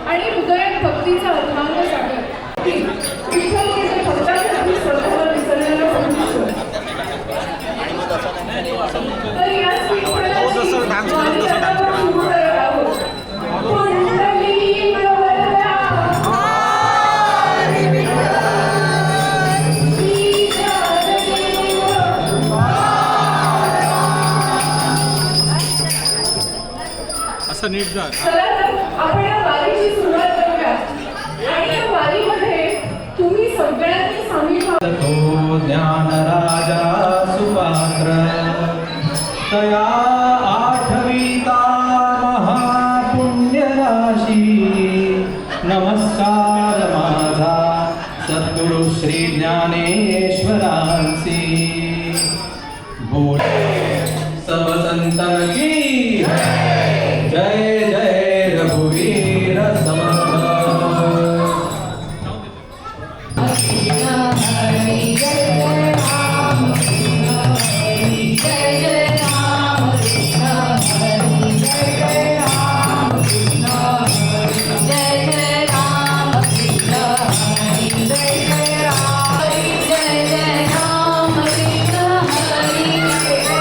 आणि हृदयात भक्तीचा अथांग सागर. विठ्ठल म्हणजे भक्तांसाठी स्वतःला विसरलेला संदेश. तर याच असं नीट जा. आपण या वारीची सुरुवात करूया आणि या वारीमध्ये तुम्ही सगळ्यांनी सामील व्हा. ज्ञान राजा सुपात्र तया आठविता महापुण्य राशी. नमस्कार माझा सद्गुरु श्री ज्ञानेश्वरांसी. बोले सब संतन की जय जय रघुवीर समर्थ. जय जय राम कृष्ण हरी.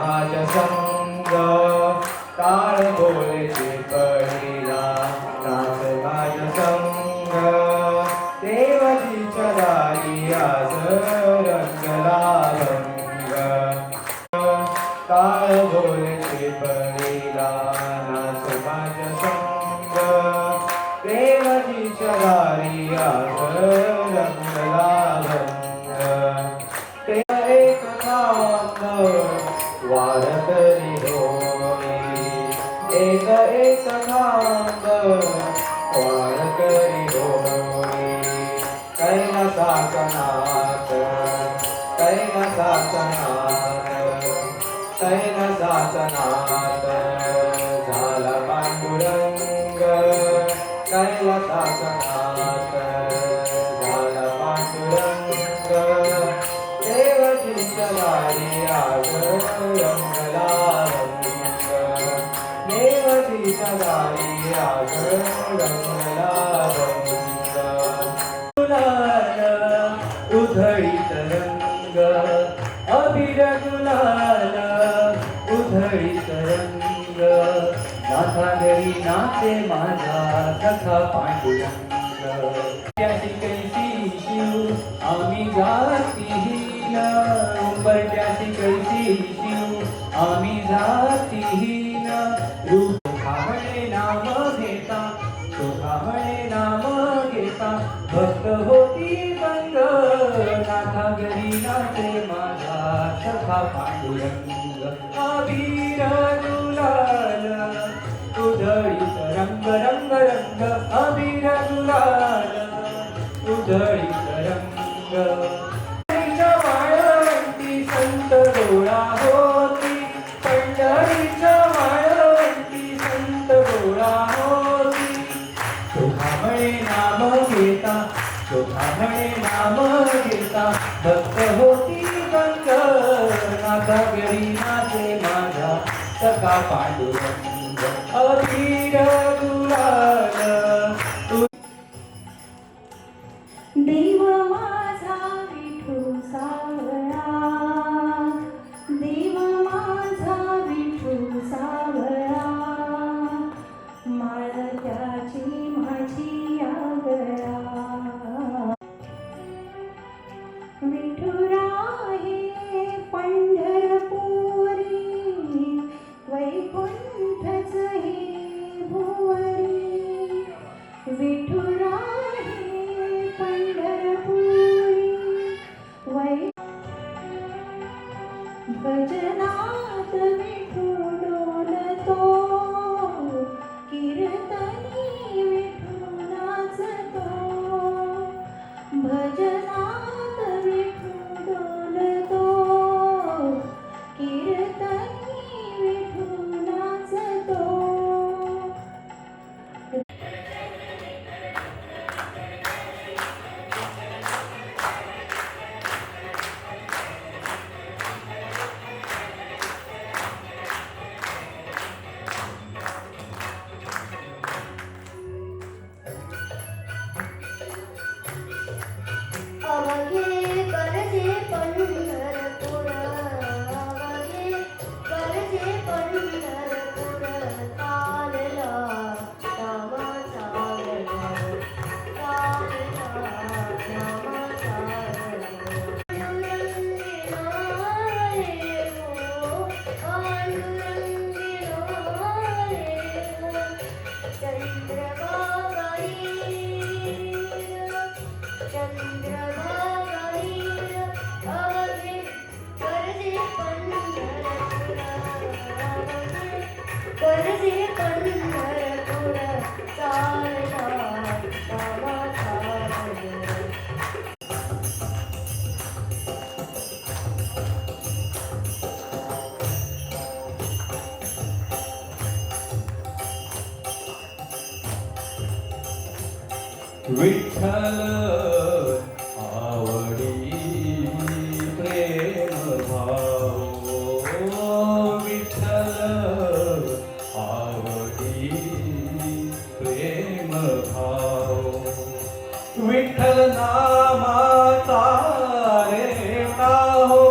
माझ्या संग टाळ बोलचे पहिला नाच माझ्या संग देवाजीच्या दारी आज रंगला रंग टाळ बोलचे पहिला नाच माझ्या संग देवाजीच्या दारी आज रंगला रंग ते एक खांब वारकरी होई एक एक खांब वारकरी होई कैलासाचा नाथ कैलासाचा नाथ झाला पांडुरंग कैलासाचा नाथ झाला पांडुरंग देवजीच्या दारी आज रंगला रंग देवजीच्या दारी आज रंगला रंग गुलाल उधळीत रंग अबीर गुलाल उधळीत रंग नाथा घरी नाचे माझा सखा पांडुरंग त्याची कैसी शिव आम्ही जातीहीन उंबरट्याची कैसी शिव आम्ही जातीहीन रूप म्हणे नाम घेता शोभा म्हणे नाम घेता भक्त होती गंग नाथा घरी नाचे माझा सखा पांडुरंग अबीर गुलाल उधळीत रंग रंग रंग अबीर गुलाल उधळीत रंग वाळवंती संत गोळा होती पंढरीच्या वाळवंती संत गोळा होती शोभामळे नाम घेता शोभामळे नाम घेता भक्त होती गंग नाथा घरी नाचे माझा सखा पांडुरंग अबीर गुलाल देव माझा विठू सावळा देव माझा विठू सावळा माळ त्याची माझी आगळा विठुराहे पंढरपुरी वैकुंठच हे भुवरी विठुराहे पंढरपुरी वै भजनात विठू डोलतो कीर्तनी विठू नाचतो भजनात विठू डोलतो कीर्तनी विठू नाचतो अवघे करजे पंढरपूर अवघे करजे पंढरपूर चालला नाम चालला नाम करजे पंढरपूर चालला नाम चालला विठ्ठल आवडी प्रेम भाव विठ्ठल आवडी प्रेम भाव विठ्ठल नामाचा रे हो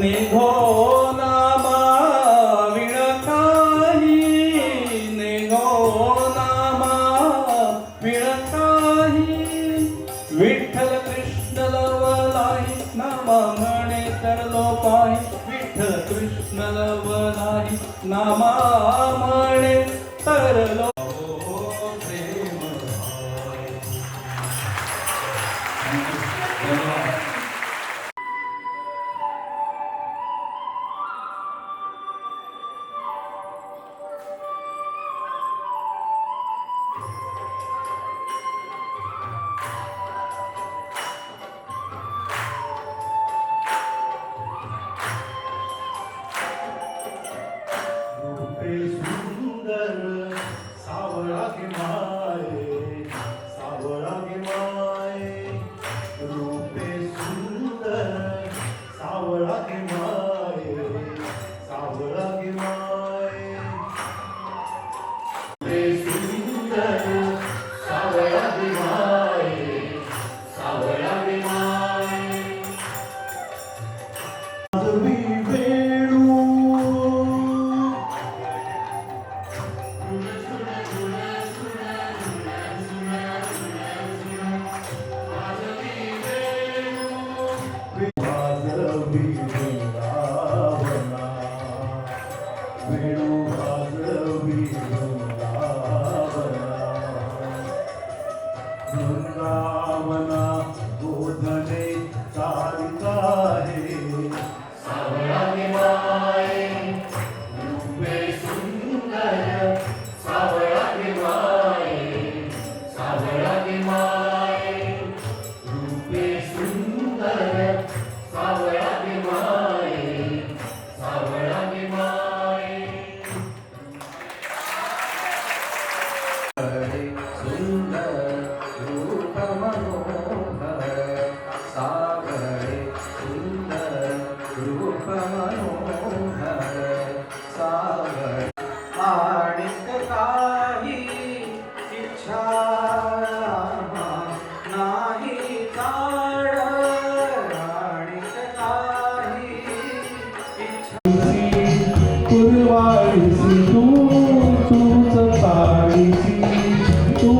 निघो नामा विणकाही, निघो नामा विणकाही, विठ्ठल कृष्ण लवलाही, नामा म्हणे तरलो पाही, विठ्ठल कृष्ण लवलाही, नामा म्हणे तरलो प्रेम भाव. रूपे सुंदर सावळा गे माये, सावळा गे माये. रूपे सुंदर सावळा गे माये, सावळा गे माये. रूपे सुंदर सावळा गे माये, सावळा गे माये. माधवी वेणू वाजवी वृंदावना, वेणू वाजवी वृंदावना. वृंदावना गोधने चारिता हे, सावळा गे माये. रूपे सुंदर सावळा गे माये, सावळा गे माये. रूपे सुंदर सावळा गे माये, सावळा गे माये. सुंदर रूप मनोहर, सागरे सुंदर रूप मनोहर, सागर आणिक काही इच्छा नाही काळ, आणिक काही इच्छा. कुरवाळीसी तू, तूच काळीसी तू,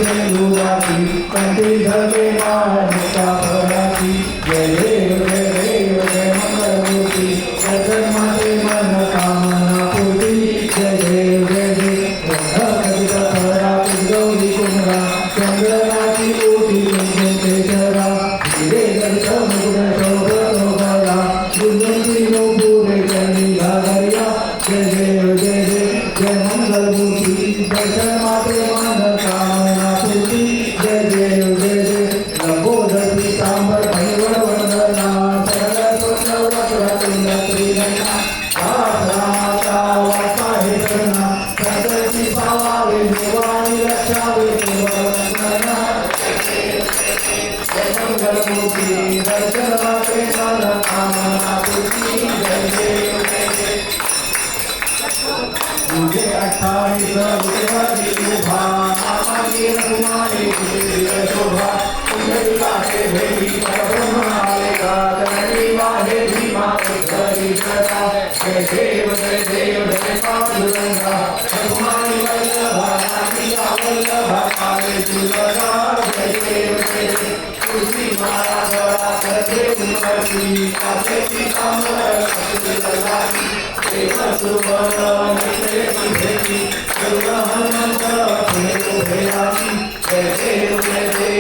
शेंदुराची कंठी धगे मानता भराची जय देव जय देव जय मंगलमूर्ती दर्शन माते मन कामना पूर्ती जय देव जय देव कविता फरा गौरी कुमरा चंद्रनाची कोटी कुंकेश्वरा हिरे गर्भ मुग्ध शोभा गुंजंती नोपुरे चंडी घागरिया जय देव जय देव जय मंगलमूर्ती दर्शन माते मन कामना पूर्ती जय देव जय देव लंबोदरी सांबर भैरव वंदना सकल स्वप्न वक्रतुंड त्रिनयना रामाचा वाचा हे करना सदची पावावे देवानी रक्षावे देववंदना जय मंगलमूर्ती दर्शन माते मन कामना पूर्ती जय देव जय देव तुझे 28 विद्यार्थी उभा आमागे तुम्हारे तुझे शोभा तुझे लागे भेटी परब्रह्माले गातनी वाहे भीमा उद्धरी जटा जय देव जय पांडुरंगा भगवानी वल्लभा नाथिया वल्लभा काले तुलगा जय देव तुझी माया गळा करते उमरती कासेची कामर कसली ललाटी देव सुबन नित्रेची भेटी दुर्गहनंत भेटो भेराची जय देव जय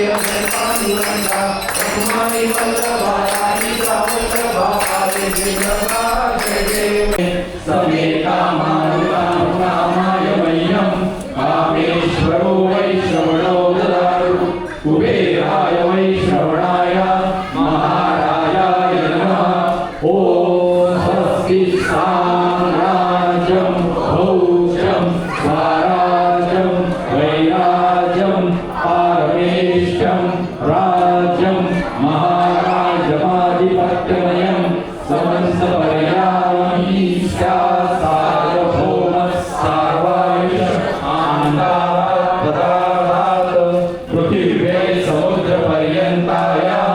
पांडुरंगा भगवानी वल्लभा नाथिया वल्लभा काले तुलगा जय देव समे कामानुकाम कामाय मह्यं कामेश्वरो वैश्रवणो ददातु कुबेराय वैश्रवणाय महाराजाय नमः ॐ स्वस्ति साम्राज्यं भौज्यं स्वराज्यं वैराज्यं पारमेष्ठ्यं राज्यं महाराजमाधिपत्यमयं समस्तपर्यायी स्यात् सार्वभौमः सार्वायुष आनन्दात् पदार्थात् पृथिव्यै समुद्रपर्यन्तायां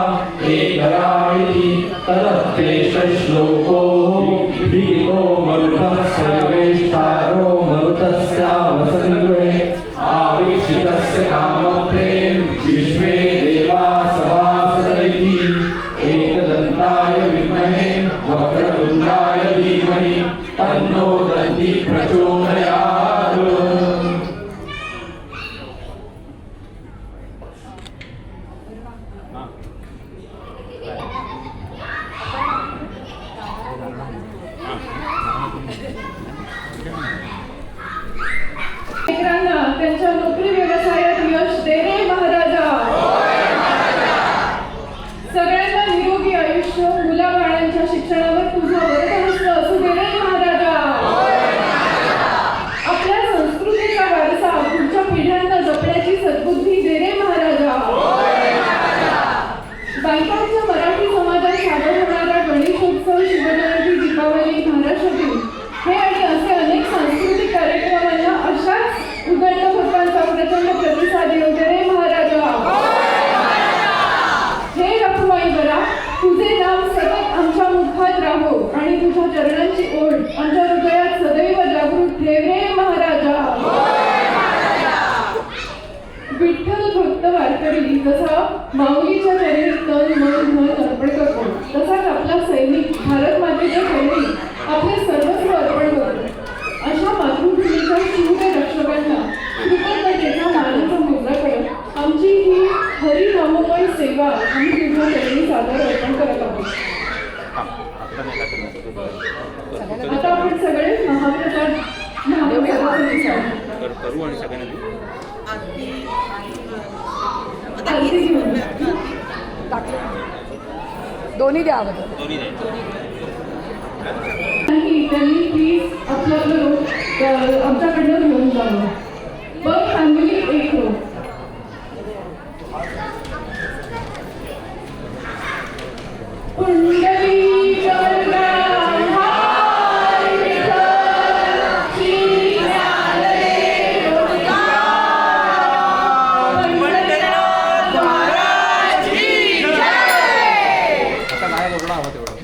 एकरायति तदप्येष श्लोको भीतो मरुतः सर्वेष्टारो मरुतस्यावसङ्गणे आवीक्षितस्य कामप्रेम विश्वे देवा सभासदैति एकदन्ताय विद्महे वक्रतुण्डाय धीमहि तन्नो दन्ति प्रचोदयात् लेकरांना त्यांच्या नोकरी व्यवसायात यश दे रे महाराजा. सगळ्यांना निरोगी आयुष्य मुलाबाळांच्या शिक्षणावर तुझा वरदहस्त असू दे रे महाराजा. आपल्या संस्कृतीचा वारसा पुढच्या पिढ्यांना जपण्याची सद्बुद्धी दे रे महाराजा. बायकांच्या मराठी समाजात सादर होणारा गणेशोत्सव शिवजयंती दीपावली महाराष्ट्र दिन हे आणि असे अनेक सांस्कृतिक कार्यक्रमांना अशाच उदंड भक्तांचा प्रचंड प्रतिसाद येऊ दे रे महाराजा. हे रखुमाई बरा तुझे नाम सतत आमच्या मुखात राहो आणि तुझ्या चरणांची ओढ आमच्या हृदयात सदैव जागृत ठेव रे महाराजा. विठ्ठल भक्त वारकरी जसा माऊलीच्या चरणी तन मन धन अर्पण करतो तसाच आपला सैनिक भारत मातेच्या चरणी आपले सर्वस्व अर्पण करतो. अशा मातृभूमीच्या शूर रक्षकांना कृतज्ञतेचा मानाचा मुद्रा करत आमची ही हरिनाममय सेवा आम्ही तुझ्या चरणी सादर अर्पण करत आहोत. आता आपण सगळे महाप्रसाद करू आणि सगळ्यांना आरती घेऊन दोन्ही द्या अगोदर. नाही त्यांनी प्लीज आपलं रोज आमच्याकडनं घेऊन जावं. बघ फॅमिली एक हो. कुंडली गंगा हाय विठ्ठल, श्री ज्ञानदेव पंढरीनाथ महाराज की जय. आता नाही बोलणं हवं तेवढं.